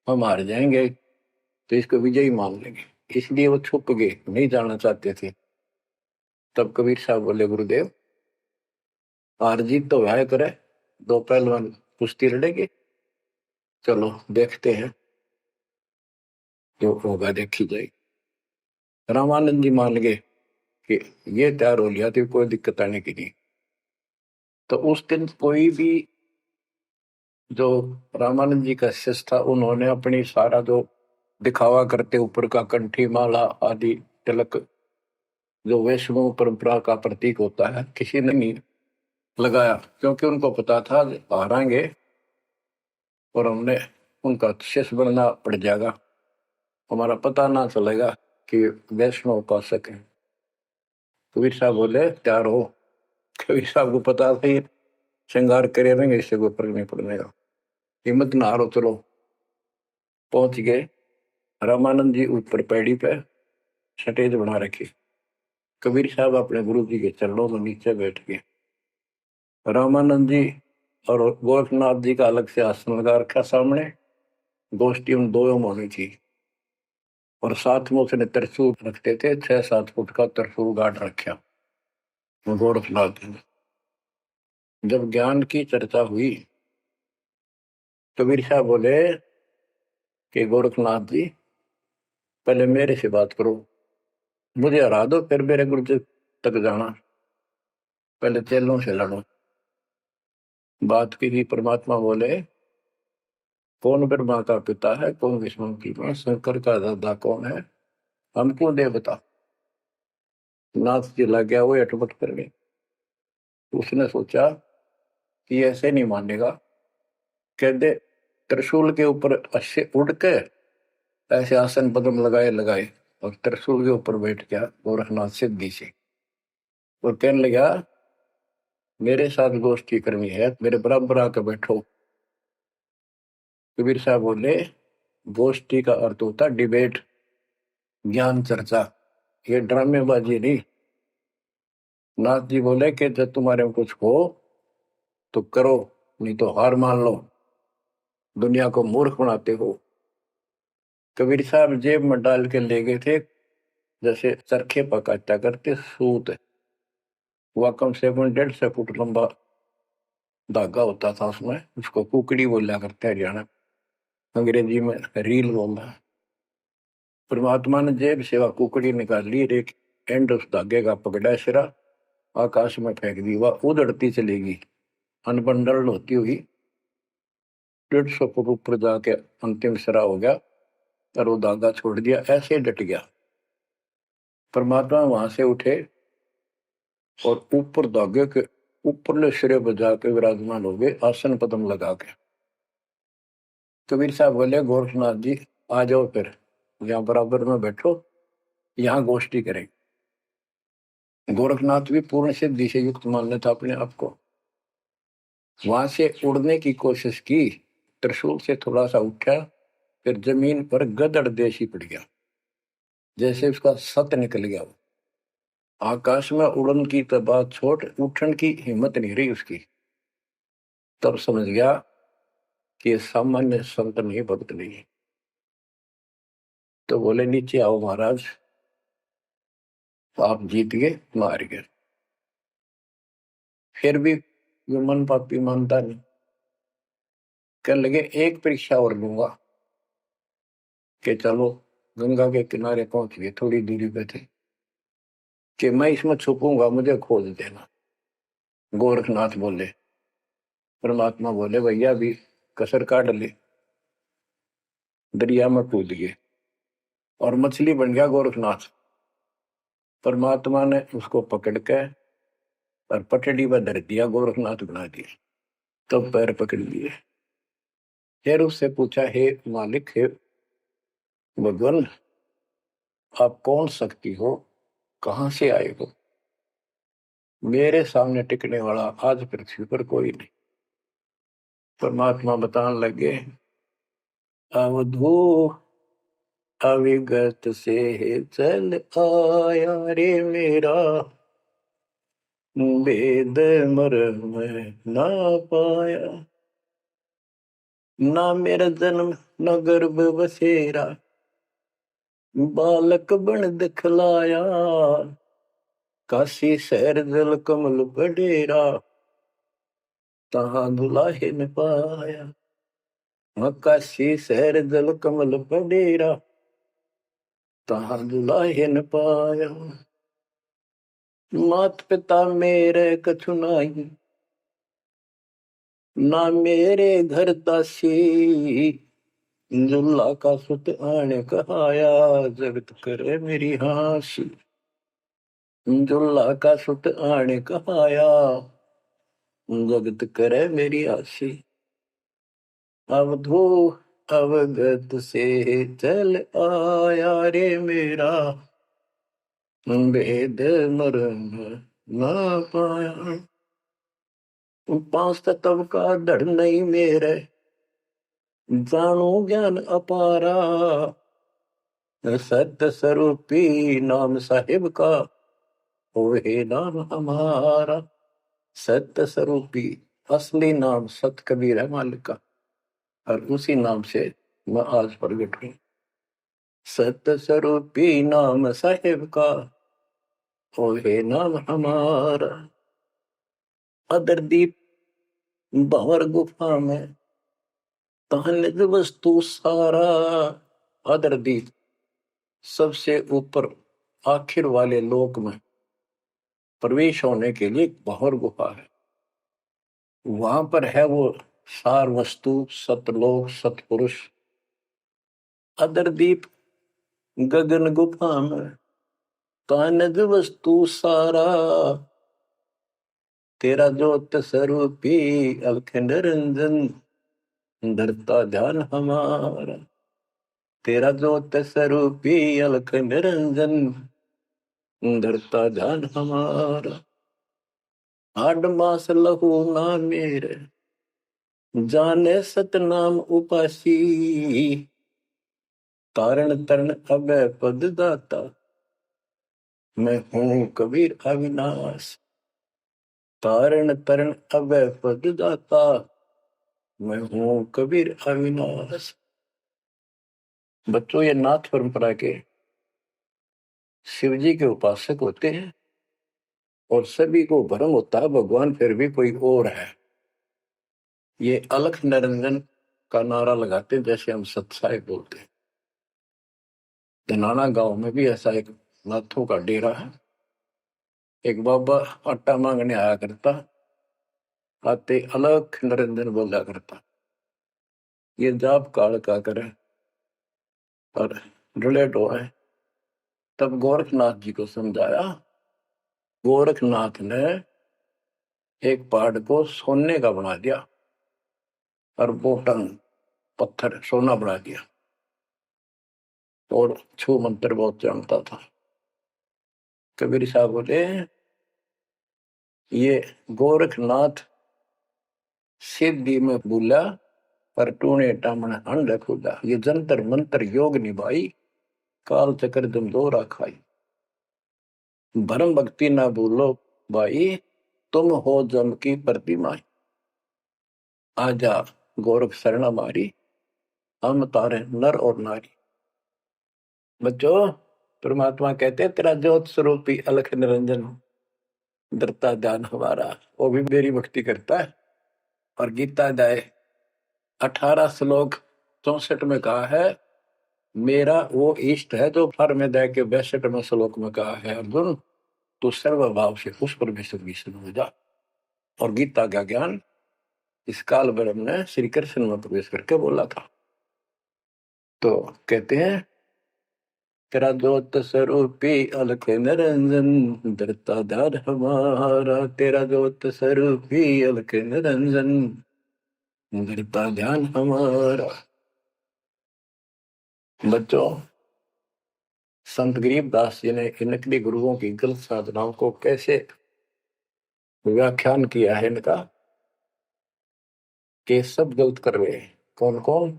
हम हार जाएंगे, तो इसको विजयी मान लेंगे। इसलिए वो छुप गए, नहीं जाना चाहते थे। तब कबीर साहब बोले, गुरुदेव हार जीत तो वह करे, दो पहलवान कुश्ती लड़ेंगे, चलो देखते हैं, जो होगा देखी जाएगी। रामानंद जी मान गए कि ये तैयार हो लिया तो कोई दिक्कत आने की नहीं। तो उस दिन कोई भी जो रामानंद जी का शिष्य था, उन्होंने अपनी सारा जो दिखावा करते ऊपर का कंठी माला आदि तिलक, जो वैष्णव परंपरा का प्रतीक होता है, किसी ने नहीं लगाया, क्योंकि उनको पता था हारेंगे और हमने उनका शिष्य बनना पड़ जाएगा, हमारा पता ना चलेगा कि वैष्णव उपासक है। कबीर साहब बोले तैयार हो। कबीर साहब को पता था ये श्रृंगार करे रहेंगे, इससे कोई फर्क नहीं पड़ने का, हिम्मत ना हारो, चलो। पहुंच गए। रामानंद जी ऊपर पैड़ी पे स्टेज बना रखी। कबीर साहब अपने गुरु जी के चरणों में नीचे बैठ गए। रामानंद जी और गोरखनाथ जी का अलग से आसन लगा रखा सामने। गोष्ठी उन दोनों में होनी थी। और साथ में उसने त्रिशूल रखते थे, 6-7 फुट का त्रिशूल गाड़ रखा गोरखनाथ जी ने। जब ज्ञान की चर्चा हुई, कबीर साहब बोले कि गोरखनाथ जी पहले मेरे से बात करो, मुझे हरा दो, फिर मेरे गुरु जी तक जाना, पहले चेलों से लड़ो। बात की थी। परमात्मा बोले कौन ब्रह्मा का पिता है, कौन विष्णु की मां, शंकर का दादा कौन है, हमको दे बता। नाथ जी लग गया, वो अटपट कर गए। उसने सोचा कि ऐसे नहीं मानेगा, कहते त्रिशूल के ऊपर अच्छे उड़ के ऐसे आसन पद्म लगाए लगाए और त्रिशूल के ऊपर बैठ गया गोरखनाथ सिद्धि से। और कहने लगा मेरे साथ गोष्ठी करनी है, मेरे बराबर आकर बैठो। कबीर साहब बोले गोष्ठी का अर्थ होता डिबेट, ज्ञान चर्चा, ये ड्रामेबाजी नहीं। नाथ जी बोले कि जब तुम्हारे में कुछ हो तो करो, नहीं तो हार मान लो, दुनिया को मूर्ख बनाते हो। कबीर साहब जेब में डाल के ले गए थे, जैसे चरखे पकाता करते सूत। वह कम से कम 1.5 फुट लंबा धागा होता था उसमें, उसको कुकड़ी बोला करते हरियाणा, अंग्रेजी में रील बोलना है। परमात्मा ने जेब से वह कुकड़ी निकाल ली, एक एंड उस धागे का पकड़ा सिरा, आकाश में फेंक दी, वह उड़ती चलेगी अनबंडल होती हुई 150 फुट ऊपर जाके अंतिम सिरा हो गया। और वो धागा छोड़ दिया, ऐसे डट गया। परमात्मा वहां से उठे और ऊपर धागे के ऊपरले सिरे पर जाके विराजमान हो गए, आसन पद्म लगा के। कबीर साहब बोले गोरखनाथ जी आ जाओ, फिर यहाँ बराबर में बैठो, यहाँ गोष्ठी करें। गोरखनाथ भी पूर्ण सिद्धि से युक्त मान लेता अपने आप को। वहां से उड़ने की कोशिश की, त्रिशूल से थोड़ा सा उठा, फिर जमीन पर गदड़ देशी पड़ गया, जैसे उसका सत निकल गया। आकाश में उड़न की तो बात छोड़, उठन की हिम्मत नहीं रही उसकी। तब समझ गया कि ये सामान्य संत नहीं, भक्त नहीं। तो बोले नीचे आओ महाराज, आप जीत गए, मार गए। फिर भी जो मन पापी मानता नहीं, कहने लगे एक परीक्षा और लूंगा। कि चलो, गंगा के किनारे पहुंच गए, थोड़ी दूरी पे थे, कि मैं इसमें छुपूंगा, मुझे खोज देना। गोरखनाथ बोले। परमात्मा बोले भैया भी कसर काट ले। दरिया में कूद गए और मछली बन गया गोरखनाथ। परमात्मा ने उसको पकड़ के और पटड़ी पर धर दिया, गोरखनाथ बना दिया। तब पैर पकड़ लिए। फिर उससे पूछा, हे मालिक, हे भगवान, आप कौन शक्ति हो, कहां से आए हो, मेरे सामने टिकने वाला आज पृथ्वी पर कोई नहीं। परमात्मा बताने लगे, अवधू अविगत से चल आया रे मेरा, वेद मर्म ना पाया, ना मेरा जन्म न गर्भ बसेरा, बालक बन दिखलाया, काशी शहर जल कमल बडेरा, तहां दुलाहे न पाया। काशी शहर जल कमल बडेरा, तहां दुलाहे न पाया। मात पिता मेरे कछु नाही, ना मेरे घर दासी, जुल्ला का सुत आने कहाया, जगत करे मेरी हासी। जुल्ला का सुत आने कहाया, जगत करे मेरी हासी। अवधू अवगत से चल आया रे मेरा, वेद मरण ना पाया। पांच तत्व का धड़ नहीं मेरे, जानो ज्ञान अपारा। सत्य स्वरूपी नाम साहिब का, ओहे नाम हमारा। सत्य स्वरूपी असली नाम सत कबीर है मालिक का, और उसी नाम से मैं आज प्रगट हूं। सत्य स्वरूपी नाम साहिब का, ओहे नाम हमारा। अदरदीप भंवर गुफा में, तहनिज वस्तु सारा। अदरदीप सबसे ऊपर आखिर वाले लोक में प्रवेश होने के लिए भंवर गुफा है। वहां पर है वो सार वस्तु, सतलोक, सतपुरुष। अदरदीप गगन गुफा में, तहनिज वस्तु सारा। तेरा ज्योत स्वरूपी अलख निरंजन, धरता ध्यान हमारा। तेरा ज्योत स्वरूपी अलख निरंजन, धरता ध्यान हमारा। आठ मास लहू ना मेरे, जाने सतनाम उपासी। तारण तरण अभय पद दाता, मैं हूं कबीर अविनाश। तारण तरण अभय पद दाता, मैं हूं कबीर अविनाश। बच्चों, ये नाथ परंपरा के शिव जी के उपासक होते हैं, और सभी को भ्रम होता है भगवान फिर भी कोई और है। ये अलख निरंजन का नारा लगाते जैसे हम सत्साई बोलते हैं। धनाना गांव में भी ऐसा एक नाथों का डेरा है। एक बाबा आटा मांगने आया करता, आते अलख निरंजन बोला करता। ये जाप काल का करे पर रिलेट हो है। तब गोरखनाथ जी को समझाया। गोरखनाथ ने एक पहाड़ को सोने का बना दिया, और बोटन पत्थर सोना बना दिया, और छू मंत्र बहुत जानता था। कबीर साहब बोले, ये गोरखनाथ सिद्धि में बोला, पर टूणे टामण अंड खुदा। ये जंतर मंत्र योग निभाई, काल चक्र तुम दो राखाई। भरम भक्ति ना भूलो भाई, तुम हो जम की प्रतिमा। आजा गोरख शरण मारी, हम तारे नर और नारी। बच्चों, परमात्मा कहते हैं तेरा ज्योत स्वरूपी अलख निरंजन, धरता ध्यान हमारा। वो भी मेरी भक्ति करता है। और गीता अध्याय 18 श्लोक 64 में कहा है, मेरा वो इष्ट है जो फर में दे के 62वें श्लोक में कहा है, अर्जुन तू सर्वभाव से उस परमेश्वर की शरण हो जा। और गीता का ज्ञान इस काल ब्रह्म ने श्री कृष्ण में प्रवेश करके बोला था। तो कहते हैं, तेरा ज्योत स्वरूपी अलख निरंजन, धरता ध्यान हमारा। तेरा ज्योत स्वरूपी अलख निरंजन, धरता ध्यान हमारा। बच्चों, संत गरीबदास जी ने इन नकली गुरुओं की गलत साधनाओं को कैसे व्याख्यान किया है इनका, कि सब गलत कर रहे हैं। कौन कौन?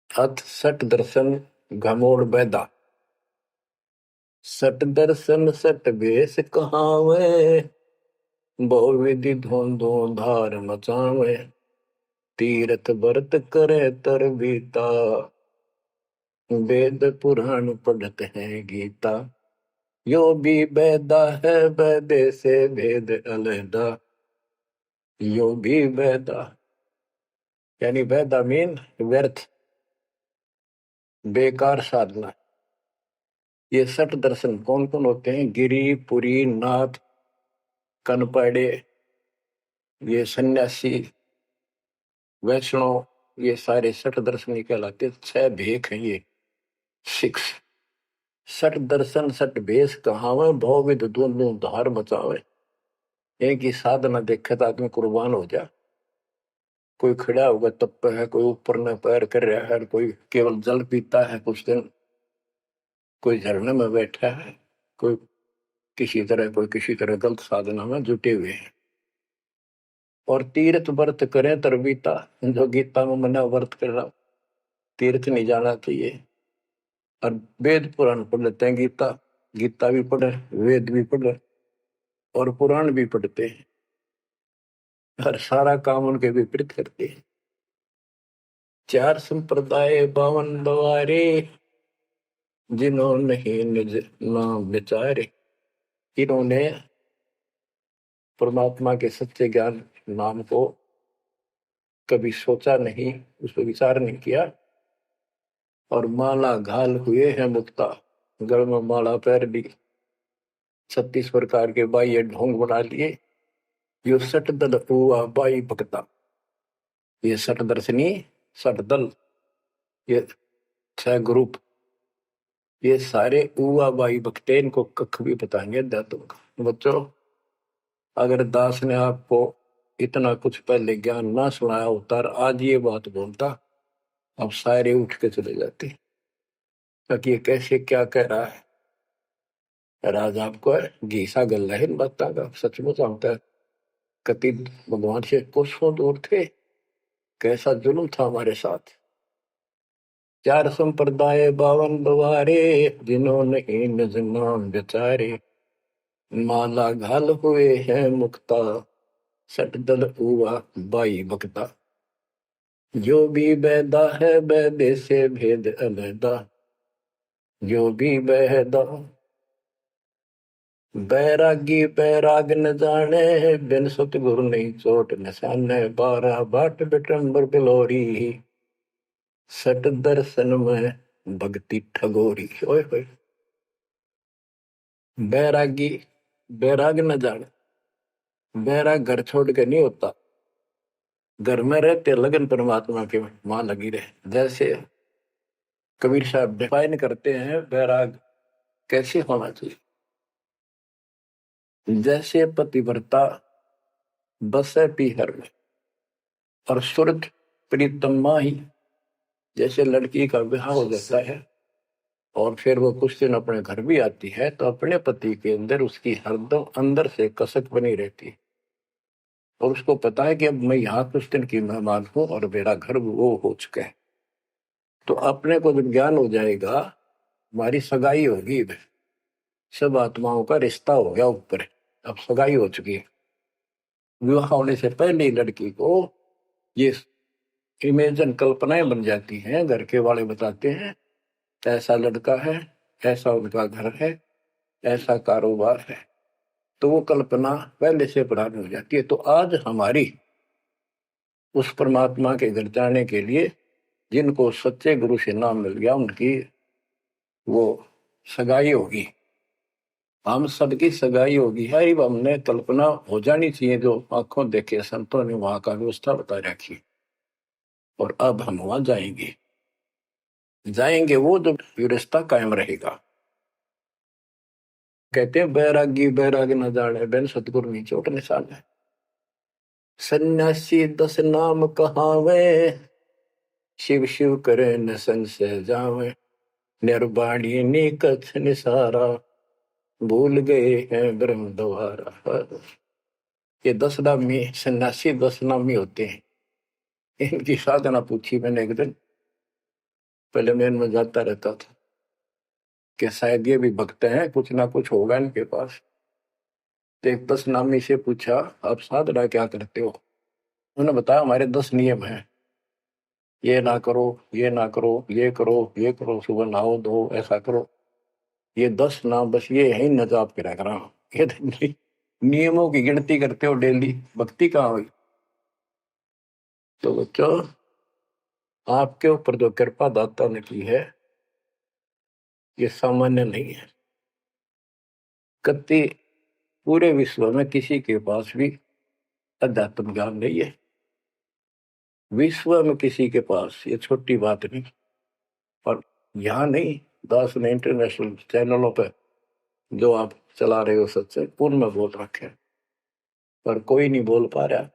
अथ सट दर्शन घमोड़ बैदा। सट दर्शन सट बेस कहावे, बहु विधि धोंधो धार मचावे। तीरथ व्रत करे तर बीता, वेद पुराण पढ़त है गीता। यो भी बैदा है बैदे से भेद अलहदा। यो भी बैदा यानी बैदा मीन व्यर्थ, बेकार साधना। ये सठ दर्शन कौन कौन होते हैं? गिरी, पुरी, नाथ, कनपड़े, ये सन्यासी, वैष्णव, ये सारे सठ दर्शन कहलाते। 6 भेख हैं ये, 6। सठ दर्शन सठ भेष कहावे, भौविध दोनों धार बचावे। एक ही साधना देखे तो आदमी कुर्बान हो जा। कोई खड़ा होगा तब पे है, कोई ऊपर न पैर कर रहा है, कोई केवल जल पीता है कुछ दिन, कोई झरने में बैठा है, कोई किसी तरह गलत साधना में जुटे हुए हैं। और तीर्थ व्रत करें तरबीता, जो गीता में मना व्रत करना, तीर्थ नहीं जाना चाहिए। और वेद पुराण पढ़ लेते हैं, गीता गीता भी पढ़े, वेद भी पढ़े और पुराण भी पढ़ते हैं, हर सारा काम उनके विपरीत करते हैं। 4 संप्रदाय 52 द्वारे, जिन्होंने ही निज नाम विचारे। इन्होंने परमात्मा के सच्चे ज्ञान नाम को कभी सोचा नहीं, उस पर विचार नहीं किया, और माला घाल हुए हैं मुक्ता, गल में माला पैर ली, 36 प्रकार के बाह्य ढोंग बना लिए। यो सट दल हुआ बाई भक्ता, ये सट दर्शनी, सट दल, ये 6 ग्रुप, ये सारे उआ बाई भक्ते, इनको कख भी बताएंगे अध्यात्म का। बच्चों, अगर दास ने आपको इतना कुछ पहले ज्ञान ना सुनाया होता और आज ये बात बोलता, अब सारे उठ के चले जाते, ताकि ये कैसे क्या कह रहा है। राज आपको घीसा गल है इन बातों का, सचमुच होता है। कति भगवान से कोसों दूर थे, कैसा जुल्म था हमारे साथ। 4 संप्रदाय 52 द्वारे, जिन्होंने निज नाम विचारे। माला घाल हुए हैं मुक्ता, सट दल हुआ बाई भक्ता। जो भी बैदा है बैदे से भेद अलैदा, जो भी बैदा। बैरागी बैराग न जाने, बिन सतगुरु नहीं चोट निशाने। 12 बाट बिटंबर बिलोरी, सट दर्शन में भक्ति ठगोरी। ओए होए, बैरागी बैराग न जाने, बैराग घर छोड़ के नहीं होता, घर में रहते लगन परमात्मा के वहां लगी रहे। जैसे कबीर साहब डिफाइन करते हैं बैराग कैसे होना चाहिए। जैसे पतिव्रता बसे पीहर में और सुरत प्रीतमा ही, जैसे लड़की का विवाह हो जाता है और फिर वो कुछ दिन अपने घर भी आती है, तो अपने पति के अंदर उसकी हरदम अंदर से कसक बनी रहती है, और उसको पता है कि अब मैं यहाँ कुछ दिन की मेहमान हूं और मेरा घर वो हो चुका है। तो अपने को जब ज्ञान हो जाएगा, हमारी सगाई होगी, सब आत्माओं का रिश्ता हो गया ऊपर, अब सगाई हो चुकी है। विवाह होने से पहले ही लड़की को ये इमेजन कल्पनाएं बन जाती हैं, घर के वाले बताते हैं ऐसा लड़का है, ऐसा उनका घर है, ऐसा कारोबार है, तो वो कल्पना पहले से पुरानी हो जाती है। तो आज हमारी उस परमात्मा के घर जाने के लिए जिनको सच्चे गुरु से नाम मिल गया, उनकी वो सगाई होगी, हम सबकी सगाई होगी है। हमने कल्पना हो जानी चाहिए, जो आंखों देखे संतों ने वहां का व्यवस्था बता रखी, और अब हम वहां जाएंगे वो जो रिश्ता कायम रहेगा। कहते हैं बैरागी बैराग न जाने, बिन सतगुरु नहीं चोट निशान है। सन्यासी 10 नाम कहावे, शिव शिव करे न संशय जावे। निर्वाणी नी कछ निसारा, भूल गए हैं ब्रह्म द्वारा। ये 10 नामी सन्यासी 10 नामी होते हैं। इनकी साधना पूछी मैंने एक दिन, पहले मैं इनमें जाता रहता था कि शायद ये भी भक्त हैं, कुछ ना कुछ होगा इनके पास। तो एक 10 नामी से पूछा, आप साधना क्या करते हो? उन्होंने बताया हमारे 10 नियम हैं, ये ना करो, ये ना करो, ये करो, ये करो, सुबह नहाओ धो, ऐसा करो। ये 10 नाम बस ये है न जाप करा करा। ये नियमों की गिनती करते हो डेली, भक्ति कहाँ हुई? तो बच्चों, आपके ऊपर जो कृपा दाता ने की है, ये सामान्य नहीं है। कति पूरे विश्व में किसी के पास भी अध्यात्म ज्ञान नहीं है, विश्व में किसी के पास, ये छोटी बात नहीं। और यहाँ नहीं, दास ने इंटरनेशनल चैनलों पर जो आप चला रहे हो सत्संग, उनमें बोल रखे, पर कोई नहीं बोल पा रहा।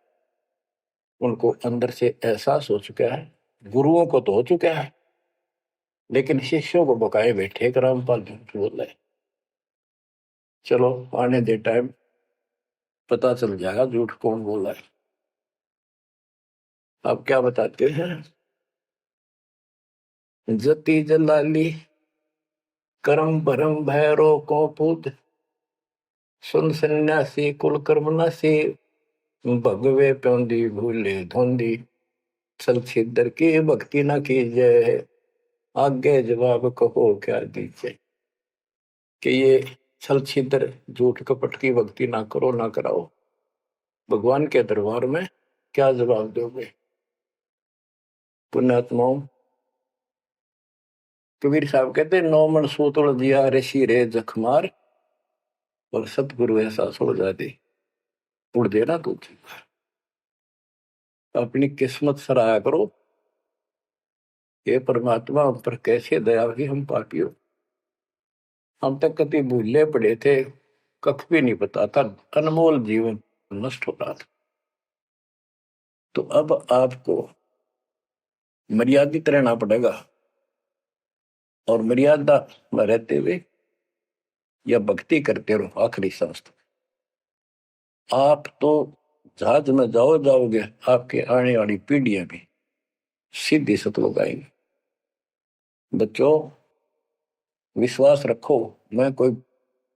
उनको अंदर से एहसास हो चुका है, गुरुओं को तो हो चुका है, लेकिन शिष्यों को बकाए बैठे रामपाल झूठ बोल रहे। चलो आने दे टाइम, पता चल जाएगा झूठ कौन बोला है। आप क्या बताते हैं? जति जलाली करम भरम भैरो को पूत, सुन सन्यासी कुल कर्म नासी, भगवे प्योंदी भूले धोंदी, छल छिद्र की भक्ति न कीजिए, आगे जवाब कहो क्या दीजिए। कि ये छल छिद्र झूठ कपट की भक्ति ना करो ना कराओ, भगवान के दरबार में क्या जवाब दोगे? पुण्यात्माओं, कबीर साहब कहते 9 मन सूतुल दिया ऋषि रे जखमार, और सतगुरु ऐसा सो जाती उड़ देना तू। अपनी किस्मत सराहा करो। ये परमात्मा हम पर कैसे दया हुई, हम पापी हो। हम तक कभी भूले पड़े थे, कख भी नहीं पता था, अनमोल जीवन नष्ट हो रहा था। तो अब आपको मर्यादित रहना पड़ेगा, और मर्यादा में रहते हुए या भक्ति करते रहो आखिरी सांस तक। आप तो जहाज में जाओगे, आपके आने वाली पीढ़ियां भी सीधी सतलोक आएंगी। बच्चों, विश्वास रखो, मैं कोई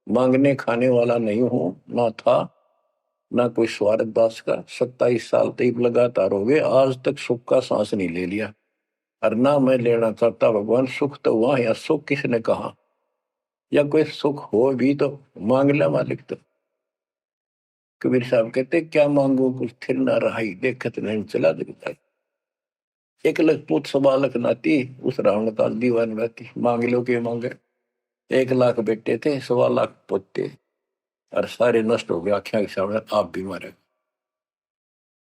मांगने खाने वाला नहीं हूं, ना था ना कोई स्वार्थ दास का। 27 साल तक लगातार हो गए, आज तक सुख का सांस नहीं ले लिया, और ना मैं लेना चाहता। भगवान सुख तो हुआ, या सुख किसने कहा? या कोई सुख हो भी तो मांग ले मालिक। तो कबीर साहब कहते क्या मांगो कुछ थिर ना रहाई, देखत नहीं चला दिखता। 1 लाख पूत 1.25 लाख नाती, उस रावण का दीवान रहती। मांग लो के मांगे, 1 लाख बेटे थे, 1.25 लाख पोते, और सारे नष्ट हो गए आख्या के सामने। आप भी मारे।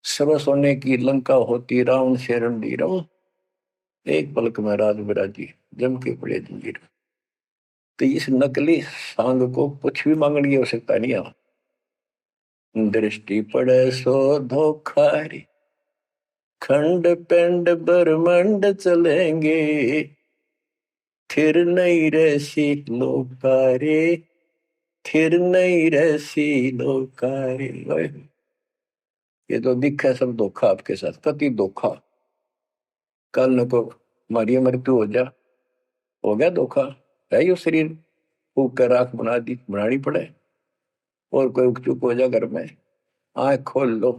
सर्व सोने की लंका होती, रावण से रणधीर, एक पलक में राज बिराजी, जम के पड़े जंजीर। तो इस नकली सांग को कुछ भी मांगने की आवश्यकता नहीं है। दृष्टि पड़े सो धोखारी, खंड पिंड ब्रह्मंड चलेंगे, थिर नहीं रहसी लोकारे, थिर नहीं रहसी लोकारे। ये तो दिखा सब धोखा आपके साथ, कति धोखा। कल न को मारी मृत्यु हो गया धोखा, है यो शरीर फूक कर राख बना दी, बनानी पड़े। और कोई उकचुक हो जा घर में, आंख खोल लो,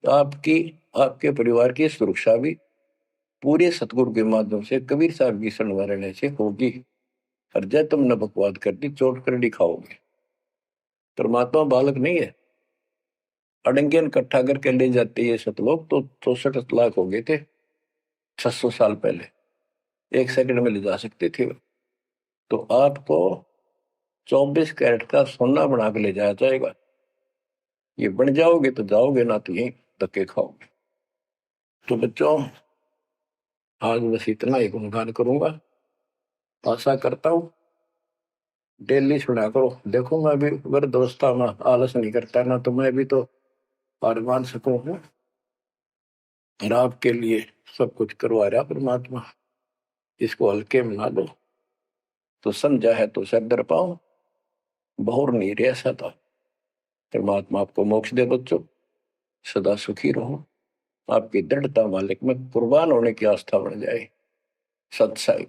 तो आपकी आपके परिवार की सुरक्षा भी पूरे सतगुरु के माध्यम से, कबीर साहब की शरण रहने से होगी। और जय तुमने बकवाद कर दी, चोट कर दिखाओगे। परमात्मा बालक नहीं है। अड़ंगियन इकट्ठा करके ले जाते ये सतलोक, तो 64 लाख हो गए थे 600 साल पहले, 1 सेकंड में ले जा सकते थे। तो आपको 24 कैरेट का सोना बना के ले जाया जाएगा। ये बन जाओगे तो जाओगे, ना तो यही धक्के खाओगे। तो बच्चों, आज बस इतना ही गुणगान करूंगा। आशा करता हूं डेली सुना करो। देखो मैं भी वृद्धावस्था में आलस नहीं करता ना, तो मैं भी तो हार मान सकूं हूं, और आपके लिए सब कुछ करवा रहा परमात्मा। इसको हल्के में ना लो। तो समझा है तो सर दर पाओ, बहुर नहीं रह ऐसा था। परमात्मा आपको मोक्ष दे बच्चों, सदा सुखी रहो। आपकी दृढ़ता मालिक में कुर्बान होने की आस्था बढ़ जाए। सत्संग।